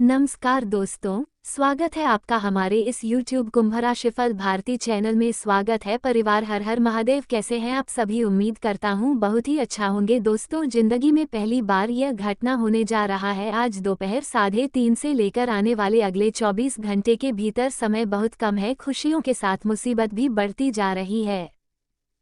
नमस्कार दोस्तों, स्वागत है आपका हमारे इस YouTube कुंभ राशिफल भारती चैनल में। स्वागत है परिवार। हर हर महादेव। कैसे हैं आप सभी? उम्मीद करता हूं बहुत ही अच्छा होंगे। दोस्तों, जिंदगी में पहली बार यह घटना होने जा रहा है। आज दोपहर 3:30 से लेकर आने वाले अगले 24 घंटे के भीतर समय बहुत कम है। खुशियों के साथ मुसीबत भी बढ़ती जा रही है।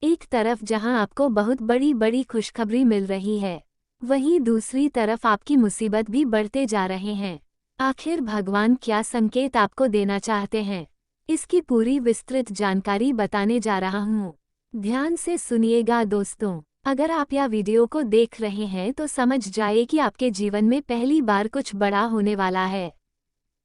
एक तरफ जहां आपको बहुत बड़ी बड़ी खुशखबरी मिल रही है, वहीं दूसरी तरफ आपकी मुसीबत भी बढ़ते जा रहे हैं। आखिर भगवान क्या संकेत आपको देना चाहते हैं, इसकी पूरी विस्तृत जानकारी बताने जा रहा हूँ। ध्यान से सुनिएगा दोस्तों। अगर आप यह वीडियो को देख रहे हैं तो समझ जाइए कि आपके जीवन में पहली बार कुछ बड़ा होने वाला है।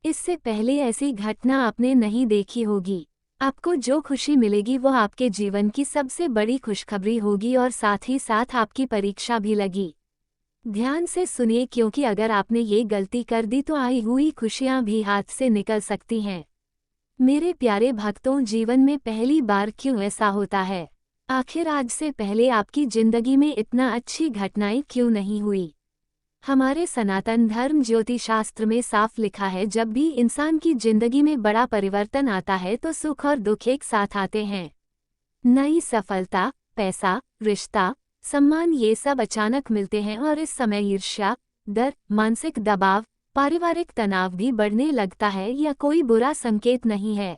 इससे पहले ऐसी घटना आपने नहीं देखी होगी। आपको जो खुशी मिलेगी वो आपके जीवन की सबसे बड़ी खुशखबरी होगी और साथ ही साथ आपकी परीक्षा भी लगी। ध्यान से सुनिए, क्योंकि अगर आपने ये गलती कर दी तो आई हुई खुशियां भी हाथ से निकल सकती हैं। मेरे प्यारे भक्तों, जीवन में पहली बार क्यों ऐसा होता है? आखिर आज से पहले आपकी जिंदगी में इतना अच्छी घटनाएं क्यों नहीं हुई? हमारे सनातन धर्म ज्योतिष शास्त्र में साफ लिखा है, जब भी इंसान की जिंदगी में बड़ा परिवर्तन आता है तो सुख और दुख एक साथ आते हैं। नई सफलता, पैसा, रिश्ता, सम्मान, ये सब अचानक मिलते हैं और इस समय ईर्ष्या, डर, मानसिक दबाव, पारिवारिक तनाव भी बढ़ने लगता है। यह कोई बुरा संकेत नहीं है।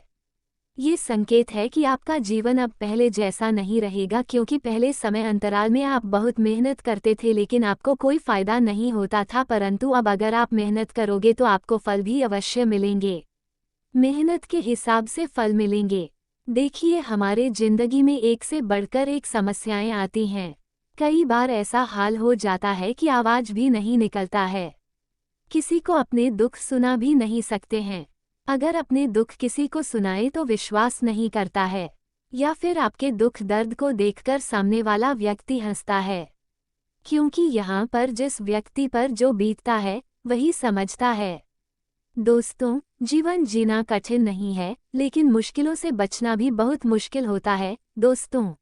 ये संकेत है कि आपका जीवन अब पहले जैसा नहीं रहेगा, क्योंकि पहले समय अंतराल में आप बहुत मेहनत करते थे लेकिन आपको कोई फायदा नहीं होता था, परंतु अब अगर आप मेहनत करोगे तो आपको फल भी अवश्य मिलेंगे। मेहनत के हिसाब से फल मिलेंगे। देखिए, हमारे जिंदगी में एक से बढ़कर एक समस्याएं आती हैं। कई बार ऐसा हाल हो जाता है कि आवाज भी नहीं निकलता है। किसी को अपने दुख सुना भी नहीं सकते हैं। अगर अपने दुख किसी को सुनाए तो विश्वास नहीं करता है, या फिर आपके दुख दर्द को देखकर सामने वाला व्यक्ति हंसता है, क्योंकि यहाँ पर जिस व्यक्ति पर जो बीतता है वही समझता है। दोस्तों, जीवन जीना कठिन नहीं है, लेकिन मुश्किलों से बचना भी बहुत मुश्किल होता है। दोस्तों,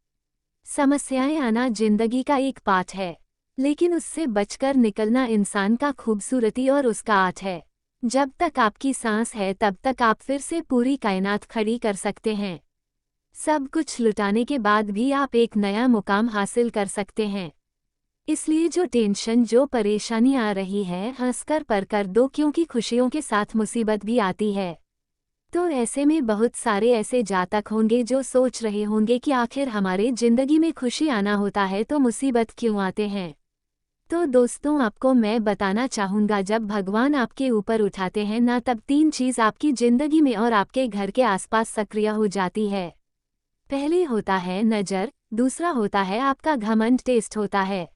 समस्याएं आना जिंदगी का एक पार्ट है, लेकिन उससे बचकर निकलना इंसान का खूबसूरती और उसका आर्ट है। जब तक आपकी सांस है तब तक आप फिर से पूरी कायनात खड़ी कर सकते हैं। सब कुछ लुटाने के बाद भी आप एक नया मुकाम हासिल कर सकते हैं। इसलिए जो टेंशन, जो परेशानी आ रही है, हंसकर पर कर दो, क्योंकि खुशियों के साथ मुसीबत भी आती है। तो ऐसे में बहुत सारे ऐसे जातक होंगे जो सोच रहे होंगे कि आखिर हमारे जिंदगी में खुशी आना होता है तो मुसीबत क्यों आते हैं। तो दोस्तों, आपको मैं बताना चाहूँगा, जब भगवान आपके ऊपर उठाते हैं ना, तब 3 चीज़ आपकी जिंदगी में और आपके घर के आसपास सक्रिय हो जाती है। पहले होता है नज़र, दूसरा होता है आपका घमंड, टेस्ट होता है,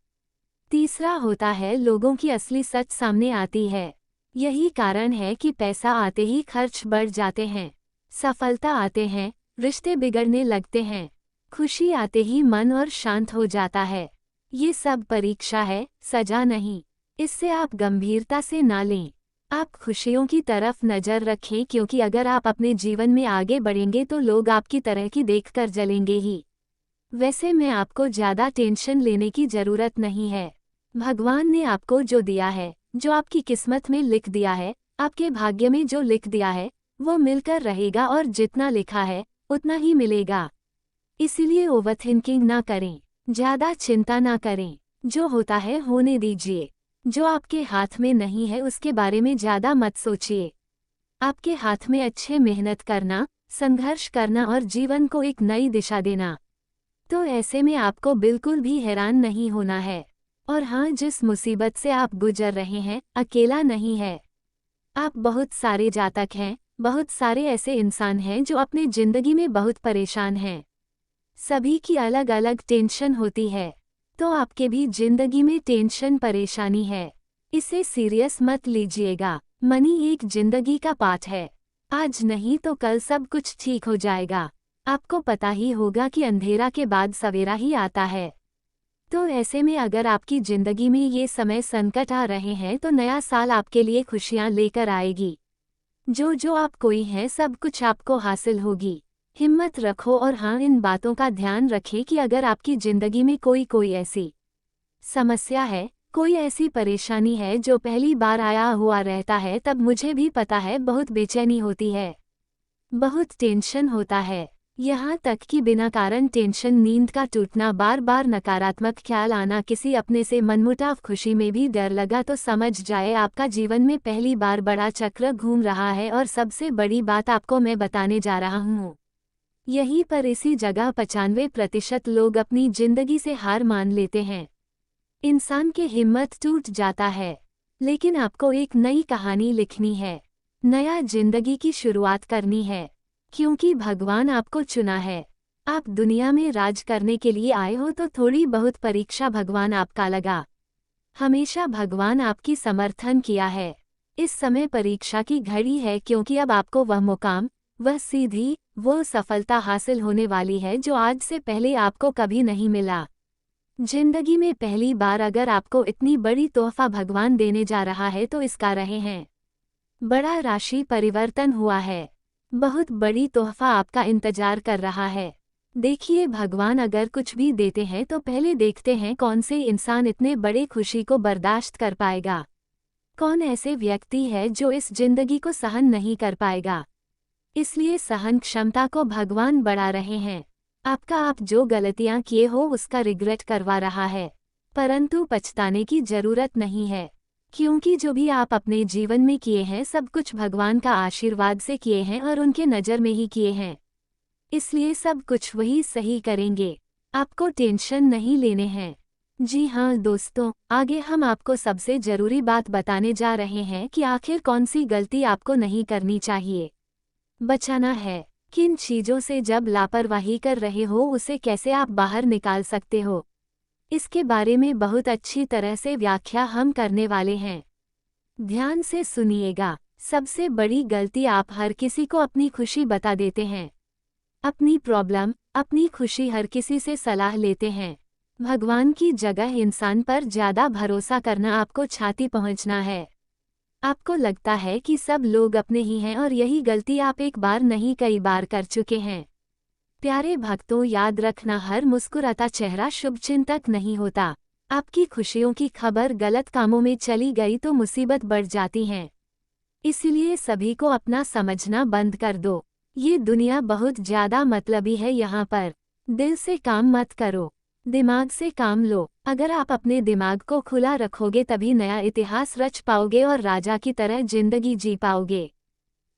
तीसरा होता है लोगों की असली सच सामने आती है। यही कारण है कि पैसा आते ही खर्च बढ़ जाते हैं, सफलता आते हैं रिश्ते बिगड़ने लगते हैं, खुशी आते ही मन और शांत हो जाता है। ये सब परीक्षा है, सजा नहीं। इससे आप गंभीरता से ना लें। आप खुशियों की तरफ नज़र रखें, क्योंकि अगर आप अपने जीवन में आगे बढ़ेंगे तो लोग आपकी तरह की देखकर जलेंगे ही। वैसे मैं आपको ज़्यादा टेंशन लेने की ज़रूरत नहीं है। भगवान ने आपको जो दिया है, जो आपकी किस्मत में लिख दिया है, आपके भाग्य में जो लिख दिया है, वो मिलकर रहेगा और जितना लिखा है उतना ही मिलेगा। इसीलिए ओवरथिंकिंग ना करें, ज़्यादा चिंता ना करें। जो होता है होने दीजिए। जो आपके हाथ में नहीं है उसके बारे में ज़्यादा मत सोचिए। आपके हाथ में अच्छे मेहनत करना, संघर्ष करना और जीवन को एक नई दिशा देना। तो ऐसे में आपको बिल्कुल भी हैरान नहीं होना है। और हाँ, जिस मुसीबत से आप गुजर रहे हैं, अकेला नहीं है। आप बहुत सारे जातक हैं, बहुत सारे ऐसे इंसान हैं जो अपने जिंदगी में बहुत परेशान हैं। सभी की अलग अलग टेंशन होती है, तो आपके भी जिंदगी में टेंशन, परेशानी है। इसे सीरियस मत लीजिएगा। मनी एक जिंदगी का पार्ट है। आज नहीं तो कल सब कुछ ठीक हो जाएगा। आपको पता ही होगा कि अंधेरा के बाद सवेरा ही आता है। तो ऐसे में अगर आपकी जिंदगी में ये समय संकट आ रहे हैं तो नया साल आपके लिए खुशियां लेकर आएगी। जो आप कोई हैं, सब कुछ आपको हासिल होगी। हिम्मत रखो। और हाँ, इन बातों का ध्यान रखें कि अगर आपकी जिंदगी में कोई ऐसी समस्या है, कोई ऐसी परेशानी है जो पहली बार आया हुआ रहता है, तब मुझे भी पता है बहुत बेचैनी होती है, बहुत टेंशन होता है। यहाँ तक कि बिना कारण टेंशन, नींद का टूटना, बार बार नकारात्मक ख्याल आना, किसी अपने से मनमुटाव, खुशी में भी डर लगा, तो समझ जाए आपका जीवन में पहली बार बड़ा चक्र घूम रहा है। और सबसे बड़ी बात आपको मैं बताने जा रहा हूँ, यहीं पर इसी जगह 95% लोग अपनी जिंदगी से हार मान लेते हैं। इंसान की हिम्मत टूट जाता है, लेकिन आपको एक नई कहानी लिखनी है, नया जिंदगी की शुरुआत करनी है, क्योंकि भगवान आपको चुना है। आप दुनिया में राज करने के लिए आए हो, तो थोड़ी बहुत परीक्षा भगवान आपका लगा। हमेशा भगवान आपकी समर्थन किया है। इस समय परीक्षा की घड़ी है, क्योंकि अब आपको वह मुकाम, वह सीधी, वो सफलता हासिल होने वाली है जो आज से पहले आपको कभी नहीं मिला। जिंदगी में पहली बार अगर आपको इतनी बड़ी तोहफा भगवान देने जा रहा है, तो इसका रहे हैं बड़ा राशि परिवर्तन हुआ है। बहुत बड़ी तोहफा आपका इंतजार कर रहा है। देखिए, भगवान अगर कुछ भी देते हैं तो पहले देखते हैं कौन से इंसान इतने बड़े खुशी को बर्दाश्त कर पाएगा, कौन ऐसे व्यक्ति है जो इस जिंदगी को सहन नहीं कर पाएगा। इसलिए सहन क्षमता को भगवान बढ़ा रहे हैं। आपका आप जो गलतियां किए हो उसका रिग्रेट करवा रहा है, परंतु पछताने की जरूरत नहीं है, क्योंकि जो भी आप अपने जीवन में किए हैं सब कुछ भगवान का आशीर्वाद से किए हैं और उनके नज़र में ही किए हैं। इसलिए सब कुछ वही सही करेंगे, आपको टेंशन नहीं लेने हैं। जी हाँ दोस्तों, आगे हम आपको सबसे ज़रूरी बात बताने जा रहे हैं कि आखिर कौन सी गलती आपको नहीं करनी चाहिए, बचाना है। किन चीज़ों से जब लापरवाही कर रहे हो उसे कैसे आप बाहर निकाल सकते हो, इसके बारे में बहुत अच्छी तरह से व्याख्या हम करने वाले हैं। ध्यान से सुनिएगा। सबसे बड़ी गलती, आप हर किसी को अपनी खुशी बता देते हैं, अपनी प्रॉब्लम, अपनी खुशी हर किसी से सलाह लेते हैं। भगवान की जगह इंसान पर ज़्यादा भरोसा करना आपको छाती पहुंचना है। आपको लगता है कि सब लोग अपने ही हैं, और यही गलती आप एक बार नहीं कई बार कर चुके हैं। प्यारे भक्तों, याद रखना, हर मुस्कुराता चेहरा शुभचिंतक नहीं होता। आपकी खुशियों की खबर गलत कामों में चली गई तो मुसीबत बढ़ जाती हैं। इसलिए सभी को अपना समझना बंद कर दो। ये दुनिया बहुत ज़्यादा मतलबी है, यहाँ पर दिल से काम मत करो, दिमाग से काम लो। अगर आप अपने दिमाग को खुला रखोगे तभी नया इतिहास रच पाओगे और राजा की तरह जिंदगी जी पाओगे।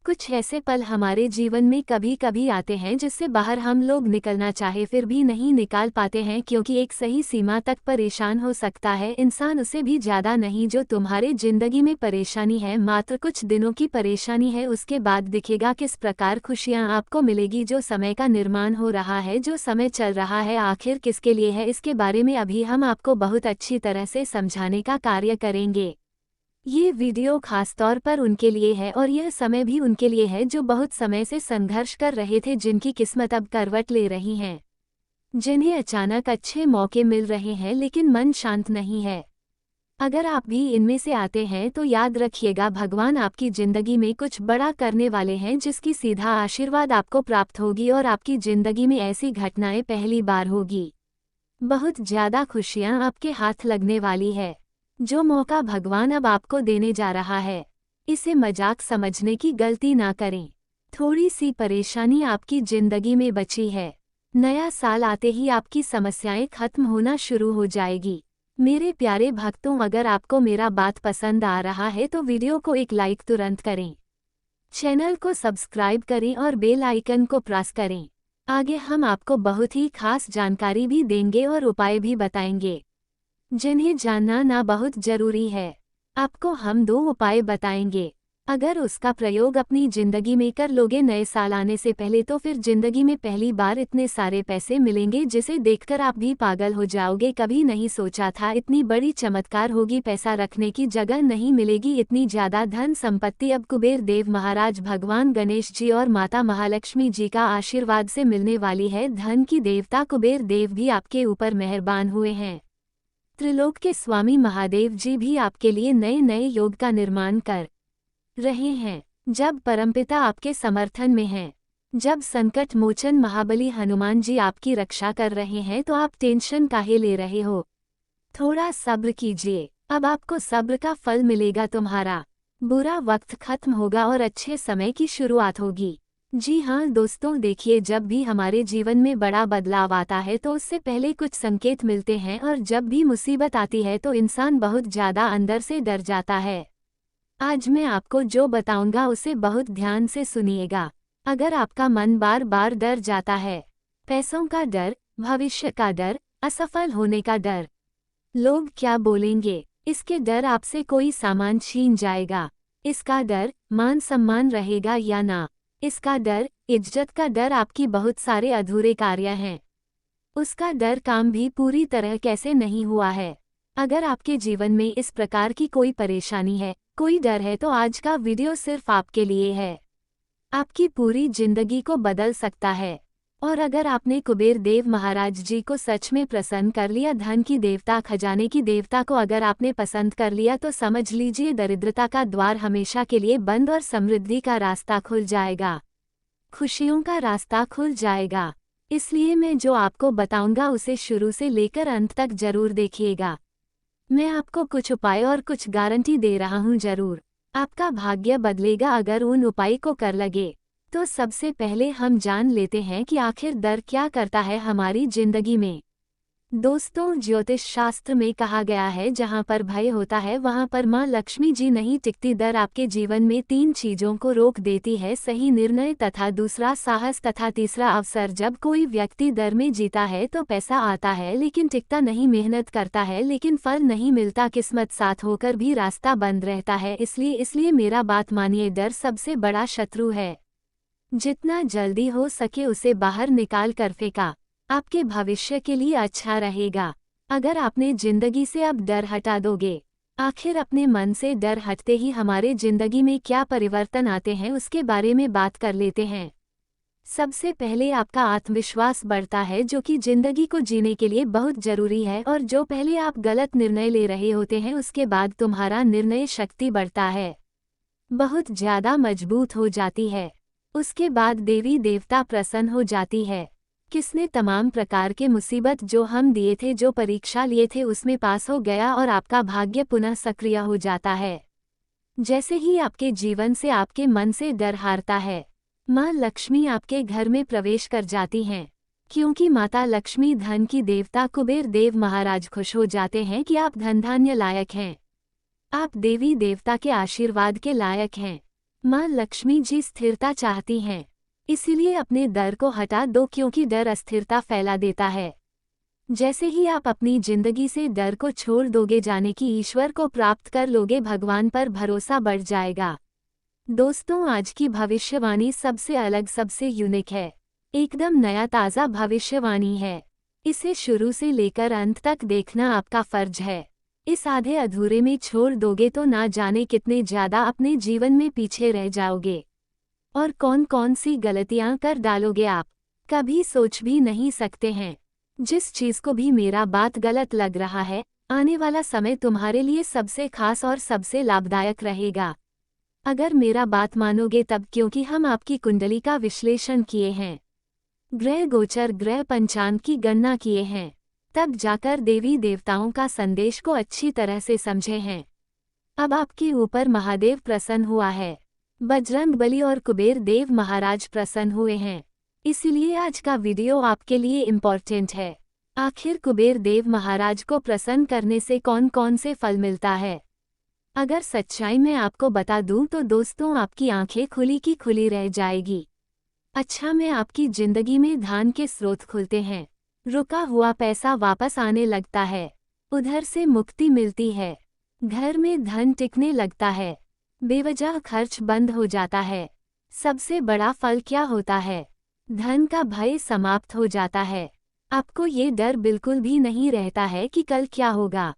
कुछ ऐसे पल हमारे जीवन में कभी कभी आते हैं जिससे बाहर हम लोग निकलना चाहे फिर भी नहीं निकाल पाते हैं, क्योंकि एक सही सीमा तक परेशान हो सकता है इंसान, उसे भी ज़्यादा नहीं। जो तुम्हारे जिंदगी में परेशानी है मात्र कुछ दिनों की परेशानी है, उसके बाद दिखेगा किस प्रकार खुशियाँ आपको मिलेगी। जो समय का निर्माण हो रहा है, जो समय चल रहा है, आखिर किसके लिए है, इसके बारे में अभी हम आपको बहुत अच्छी तरह से समझाने का कार्य करेंगे। ये वीडियो खासतौर पर उनके लिए है और यह समय भी उनके लिए है जो बहुत समय से संघर्ष कर रहे थे, जिनकी किस्मत अब करवट ले रही हैं, जिन्हें अचानक अच्छे मौके मिल रहे हैं लेकिन मन शांत नहीं है। अगर आप भी इनमें से आते हैं तो याद रखिएगा, भगवान आपकी जिंदगी में कुछ बड़ा करने वाले हैं, जिसकी सीधा आशीर्वाद आपको प्राप्त होगी और आपकी जिंदगी में ऐसी घटनाएं पहली बार होगी। बहुत ज़्यादा खुशियाँ आपके हाथ लगने वाली है। जो मौका भगवान अब आपको देने जा रहा है, इसे मजाक समझने की गलती ना करें। थोड़ी सी परेशानी आपकी जिंदगी में बची है, नया साल आते ही आपकी समस्याएं खत्म होना शुरू हो जाएगी। मेरे प्यारे भक्तों, अगर आपको मेरा बात पसंद आ रहा है तो वीडियो को एक लाइक तुरंत करें, चैनल को सब्सक्राइब करें और बेल आइकन को प्रेस करें। आगे हम आपको बहुत ही खास जानकारी भी देंगे और उपाय भी बताएंगे, जिन्हें जानना ना बहुत जरूरी है। आपको हम 2 उपाय बताएंगे, अगर उसका प्रयोग अपनी जिंदगी में कर लोगे नए साल आने से पहले, तो फिर जिंदगी में पहली बार इतने सारे पैसे मिलेंगे जिसे देखकर आप भी पागल हो जाओगे। कभी नहीं सोचा था इतनी बड़ी चमत्कार होगी, पैसा रखने की जगह नहीं मिलेगी, इतनी ज्यादा धन संपत्ति अब कुबेर देव महाराज, भगवान गणेश जी और माता महालक्ष्मी जी का आशीर्वाद से मिलने वाली है। धन की देवता कुबेर देव भी आपके ऊपर मेहरबान हुए हैं। त्रिलोक के स्वामी महादेव जी भी आपके लिए नए नए योग का निर्माण कर रहे हैं। जब परमपिता आपके समर्थन में हैं, जब संकट मोचन महाबली हनुमान जी आपकी रक्षा कर रहे हैं, तो आप टेंशन काहे ले रहे हो। थोड़ा सब्र कीजिए, अब आपको सब्र का फल मिलेगा, तुम्हारा बुरा वक्त खत्म होगा और अच्छे समय की शुरुआत होगी। जी हाँ दोस्तों, देखिए, जब भी हमारे जीवन में बड़ा बदलाव आता है तो उससे पहले कुछ संकेत मिलते हैं, और जब भी मुसीबत आती है तो इंसान बहुत ज़्यादा अंदर से डर जाता है। आज मैं आपको जो बताऊंगा उसे बहुत ध्यान से सुनिएगा। अगर आपका मन बार बार डर जाता है, पैसों का डर, भविष्य का डर, असफल होने का डर, लोग क्या बोलेंगे, इसके डर आपसे कोई सामान छीन जाएगा, इसका डर, मान सम्मान रहेगा या ना, इसका डर, इज्जत का डर, आपकी बहुत सारे अधूरे कार्य हैं, उसका डर, काम भी पूरी तरह कैसे नहीं हुआ है। अगर आपके जीवन में इस प्रकार की कोई परेशानी है, कोई डर है, तो आज का वीडियो सिर्फ आपके लिए है। आपकी पूरी जिंदगी को बदल सकता है। और अगर आपने कुबेर देव महाराज जी को सच में प्रसन्न कर लिया, धन की देवता, खजाने की देवता को अगर आपने पसंद कर लिया, तो समझ लीजिए दरिद्रता का द्वार हमेशा के लिए बंद और समृद्धि का रास्ता खुल जाएगा, खुशियों का रास्ता खुल जाएगा। इसलिए मैं जो आपको बताऊंगा उसे शुरू से लेकर अंत तक जरूर देखिएगा। मैं आपको कुछ उपाय और कुछ गारंटी दे रहा हूं, जरूर आपका भाग्य बदलेगा अगर उन उपाय को कर लगे। तो सबसे पहले हम जान लेते हैं कि आखिर डर क्या करता है हमारी जिंदगी में। दोस्तों, ज्योतिष शास्त्र में कहा गया है, जहां पर भय होता है वहां पर मां लक्ष्मी जी नहीं टिकती। डर आपके जीवन में 3 चीजों को रोक देती है, सही निर्णय तथा दूसरा साहस तथा तीसरा अवसर। जब कोई व्यक्ति डर में जीता है तो पैसा आता है लेकिन टिकता नहीं, मेहनत करता है लेकिन फल नहीं मिलता, किस्मत साथ होकर भी रास्ता बंद रहता है। इसलिए मेरा बात मानिए, डर सबसे बड़ा शत्रु है। जितना जल्दी हो सके उसे बाहर निकाल कर फेंका, आपके भविष्य के लिए अच्छा रहेगा। अगर आपने जिंदगी से अब डर हटा दोगे, आखिर अपने मन से डर हटते ही हमारे जिंदगी में क्या परिवर्तन आते हैं उसके बारे में बात कर लेते हैं। सबसे पहले आपका आत्मविश्वास बढ़ता है, जो कि जिंदगी को जीने के लिए बहुत जरूरी है। और जो पहले आप गलत निर्णय ले रहे होते हैं, उसके बाद तुम्हारा निर्णय शक्ति बढ़ता है, बहुत ज्यादा मजबूत हो जाती है। उसके बाद देवी देवता प्रसन्न हो जाती है। किसने तमाम प्रकार के मुसीबत जो हम दिए थे, जो परीक्षा लिए थे, उसमें पास हो गया और आपका भाग्य पुनः सक्रिय हो जाता है। जैसे ही आपके जीवन से, आपके मन से डर हारता है, माँ लक्ष्मी आपके घर में प्रवेश कर जाती हैं। क्योंकि माता लक्ष्मी धन की देवता कुबेर देव महाराज खुश हो जाते हैं कि आप धन धान्य लायक हैं, आप देवी देवता के आशीर्वाद के लायक हैं। माँ लक्ष्मी जी स्थिरता चाहती हैं, इसीलिए अपने डर को हटा दो, क्योंकि डर अस्थिरता फैला देता है। जैसे ही आप अपनी जिंदगी से डर को छोड़ दोगे, जाने की ईश्वर को प्राप्त कर लोगे, भगवान पर भरोसा बढ़ जाएगा। दोस्तों, आज की भविष्यवाणी सबसे अलग, सबसे यूनिक है, एकदम नया ताज़ा भविष्यवाणी है। इसे शुरू से लेकर अंत तक देखना आपका फर्ज है। इस आधे अधूरे में छोड़ दोगे तो ना जाने कितने ज्यादा अपने जीवन में पीछे रह जाओगे, और कौन कौन सी गलतियां कर डालोगे आप, कभी सोच भी नहीं सकते हैं। जिस चीज को भी मेरा बात गलत लग रहा है, आने वाला समय तुम्हारे लिए सबसे खास और सबसे लाभदायक रहेगा, अगर मेरा बात मानोगे तब। क्योंकि हम आपकी कुंडली का विश्लेषण किए हैं, ग्रह गोचर, ग्रह पंचांग की गणना किए हैं, तब जाकर देवी देवताओं का संदेश को अच्छी तरह से समझे हैं। अब आपके ऊपर महादेव प्रसन्न हुआ है, बजरंगबली और कुबेर देव महाराज प्रसन्न हुए हैं। इसलिए आज का वीडियो आपके लिए इम्पोर्टेंट है। आखिर कुबेर देव महाराज को प्रसन्न करने से कौन कौन से फल मिलता है, अगर सच्चाई में आपको बता दूं तो दोस्तों, आपकी आंखें खुली की खुली रह जाएगी। अच्छा में आपकी जिंदगी में धन के स्रोत खुलते हैं, रुका हुआ पैसा वापस आने लगता है, उधर से मुक्ति मिलती है, घर में धन टिकने लगता है, बेवजह खर्च बंद हो जाता है। सबसे बड़ा फल क्या होता है, धन का भय समाप्त हो जाता है। आपको ये डर बिल्कुल भी नहीं रहता है कि कल क्या होगा।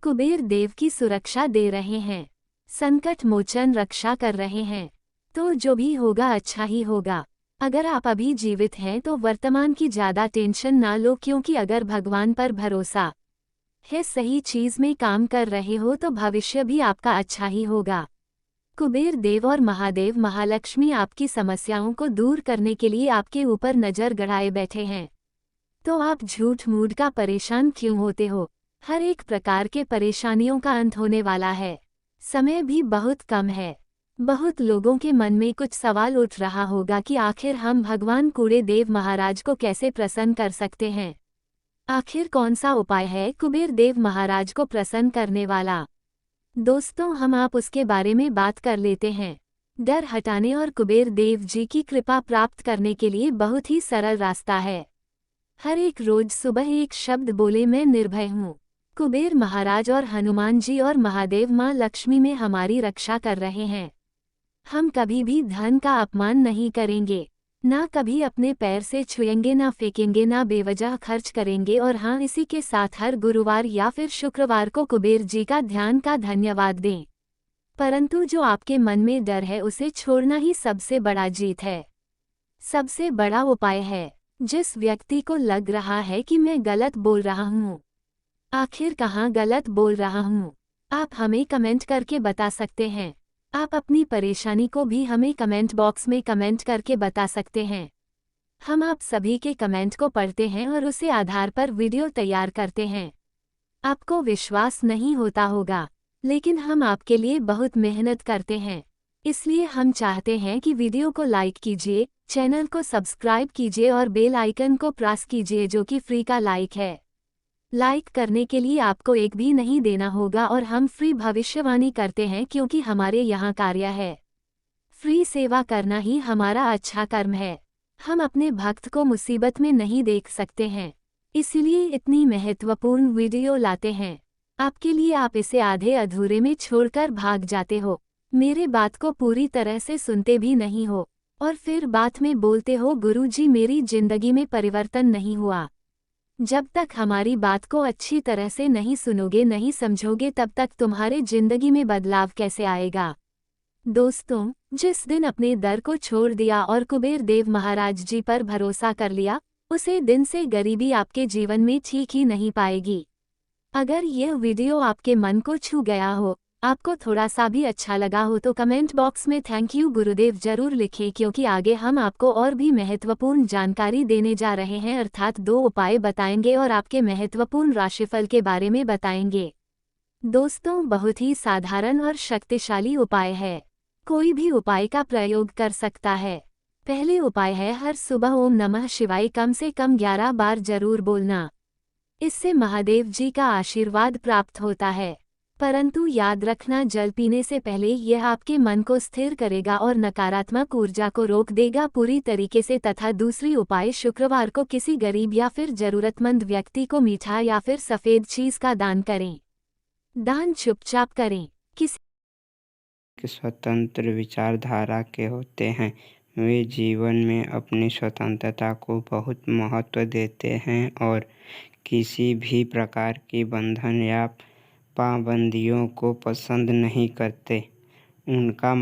कुबेर देव की सुरक्षा दे रहे हैं, संकट मोचन रक्षा कर रहे हैं, तो जो भी होगा अच्छा ही होगा। अगर आप अभी जीवित हैं तो वर्तमान की ज़्यादा टेंशन ना लो, क्योंकि अगर भगवान पर भरोसा है, सही चीज़ में काम कर रहे हो, तो भविष्य भी आपका अच्छा ही होगा। कुबेर देव और महादेव महालक्ष्मी आपकी समस्याओं को दूर करने के लिए आपके ऊपर नज़र गड़ाए बैठे हैं। तो आप झूठ मूठ का परेशान क्यों होते हो। हर एक प्रकार के परेशानियों का अंत होने वाला है। समय भी बहुत कम है। बहुत लोगों के मन में कुछ सवाल उठ रहा होगा कि आखिर हम भगवान कूड़े देव महाराज को कैसे प्रसन्न कर सकते हैं। आखिर कौन सा उपाय है कुबेर देव महाराज को प्रसन्न करने वाला। दोस्तों, हम आप उसके बारे में बात कर लेते हैं। डर हटाने और कुबेर देव जी की कृपा प्राप्त करने के लिए बहुत ही सरल रास्ता है। हर एक रोज सुबह एक शब्द बोले, मैं निर्भय हूँ। कुबेर महाराज और हनुमान जी और महादेव माँ लक्ष्मी में हमारी रक्षा कर रहे हैं। हम कभी भी धन का अपमान नहीं करेंगे, ना कभी अपने पैर से छुएंगे, ना फेंकेंगे, ना बेवजह खर्च करेंगे। और हाँ, इसी के साथ हर गुरुवार या फिर शुक्रवार को कुबेर जी का ध्यान का धन्यवाद दें। परंतु जो आपके मन में डर है उसे छोड़ना ही सबसे बड़ा जीत है, सबसे बड़ा उपाय है। जिस व्यक्ति को लग रहा है कि मैं गलत बोल रहा हूँ, आखिर कहाँ गलत बोल रहा हूँ, आप हमें कमेंट करके बता सकते हैं। आप अपनी परेशानी को भी हमें कमेंट बॉक्स में कमेंट करके बता सकते हैं। हम आप सभी के कमेंट को पढ़ते हैं और उसे आधार पर वीडियो तैयार करते हैं। आपको विश्वास नहीं होता होगा, लेकिन हम आपके लिए बहुत मेहनत करते हैं। इसलिए हम चाहते हैं कि वीडियो को लाइक कीजिए, चैनल को सब्सक्राइब कीजिए और बेल आइकन को प्रेस कीजिए, जो कि फ्री का लाइक है। लाइक करने के लिए आपको एक भी नहीं देना होगा और हम फ्री भविष्यवाणी करते हैं, क्योंकि हमारे यहाँ कार्य है। फ्री सेवा करना ही हमारा अच्छा कर्म है। हम अपने भक्त को मुसीबत में नहीं देख सकते हैं, इसलिए इतनी महत्वपूर्ण वीडियो लाते हैं आपके लिए। आप इसे आधे अधूरे में छोड़कर भाग जाते हो, मेरे बात को पूरी तरह से सुनते भी नहीं हो, और फिर बात में बोलते हो, गुरुजी मेरी जिंदगी में परिवर्तन नहीं हुआ। जब तक हमारी बात को अच्छी तरह से नहीं सुनोगे, नहीं समझोगे, तब तक तुम्हारे जिंदगी में बदलाव कैसे आएगा। दोस्तों, जिस दिन अपने दर को छोड़ दिया और कुबेर देव महाराज जी पर भरोसा कर लिया, उसे दिन से गरीबी आपके जीवन में ठीक ही नहीं पाएगी। अगर यह वीडियो आपके मन को छू गया हो, आपको थोड़ा सा भी अच्छा लगा हो, तो कमेंट बॉक्स में थैंक यू गुरुदेव जरूर लिखें, क्योंकि आगे हम आपको और भी महत्वपूर्ण जानकारी देने जा रहे हैं, अर्थात 2 उपाय बताएंगे और आपके महत्वपूर्ण राशिफल के बारे में बताएंगे। दोस्तों, बहुत ही साधारण और शक्तिशाली उपाय है, कोई भी उपाय का प्रयोग कर सकता है। पहले उपाय है, हर सुबह ओम नमः शिवाय कम से कम 11 बार जरूर बोलना। इससे महादेव जी का आशीर्वाद प्राप्त होता है। परंतु याद रखना, जल पीने से पहले यह आपके मन को स्थिर करेगा और नकारात्मक ऊर्जा को रोक देगा पूरी तरीके से। तथा दूसरी उपाय, शुक्रवार को किसी गरीब या फिर जरूरतमंद व्यक्ति को मीठा या फिर सफ़ेद चीज़ का दान करें। दान चुपचाप करें। किसी स्वतंत्र विचारधारा के होते हैं, वे जीवन में अपनी स्वतंत्रता को बहुत महत्व देते हैं और किसी भी प्रकार की बंधन या पाबंदियों को पसंद नहीं करते। उनका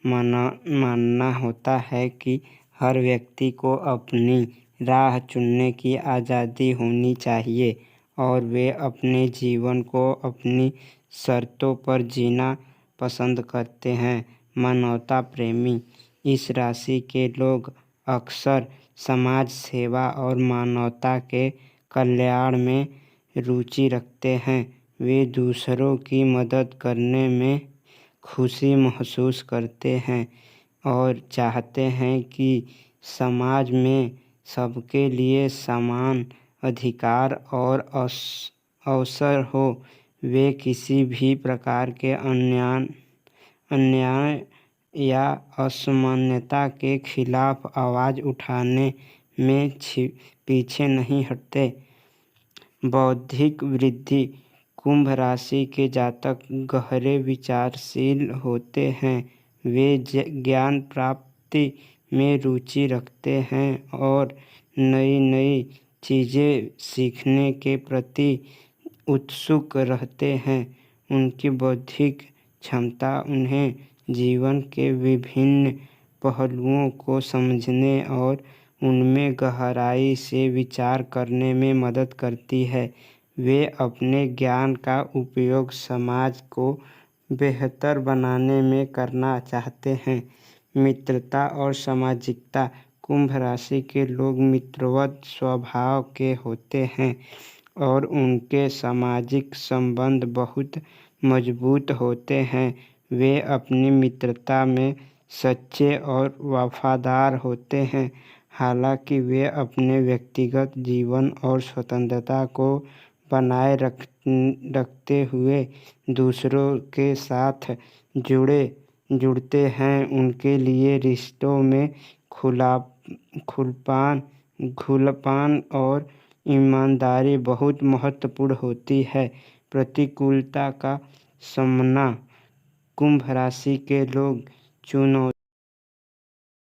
मानना होता है कि हर व्यक्ति को अपनी राह चुनने की आज़ादी होनी चाहिए और वे अपने जीवन को अपनी शर्तों पर जीना पसंद करते हैं। मानवता प्रेमी इस राशि के लोग अक्सर समाज सेवा और मानवता के कल्याण में रुचि रखते हैं। वे दूसरों की मदद करने में खुशी महसूस करते हैं और चाहते हैं कि समाज में सबके लिए समान अधिकार और अवसर हो। वे किसी भी प्रकार के अन्याय या असमानता के खिलाफ आवाज़ उठाने में पीछे नहीं हटते। बौद्धिक वृद्धि कुंभ राशि के जातक गहरे विचारशील होते हैं। वे ज्ञान प्राप्ति में रुचि रखते हैं और नई नई चीज़ें सीखने के प्रति उत्सुक रहते हैं। उनकी बौद्धिक क्षमता उन्हें जीवन के विभिन्न पहलुओं को समझने और उनमें गहराई से विचार करने में मदद करती है। वे अपने ज्ञान का उपयोग समाज को बेहतर बनाने में करना चाहते हैं। मित्रता और सामाजिकता कुंभ राशि के लोग मित्रवत स्वभाव के होते हैं और उनके सामाजिक संबंध बहुत मजबूत होते हैं। वे अपनी मित्रता में सच्चे और वफादार होते हैं। हालांकि वे अपने व्यक्तिगत जीवन और स्वतंत्रता को बनाए रखते हुए दूसरों के साथ जुड़ते हैं। उनके लिए रिश्तों में खुलापन और ईमानदारी बहुत महत्वपूर्ण होती है। प्रतिकूलता का सामना कुंभ राशि के लोग चुनौती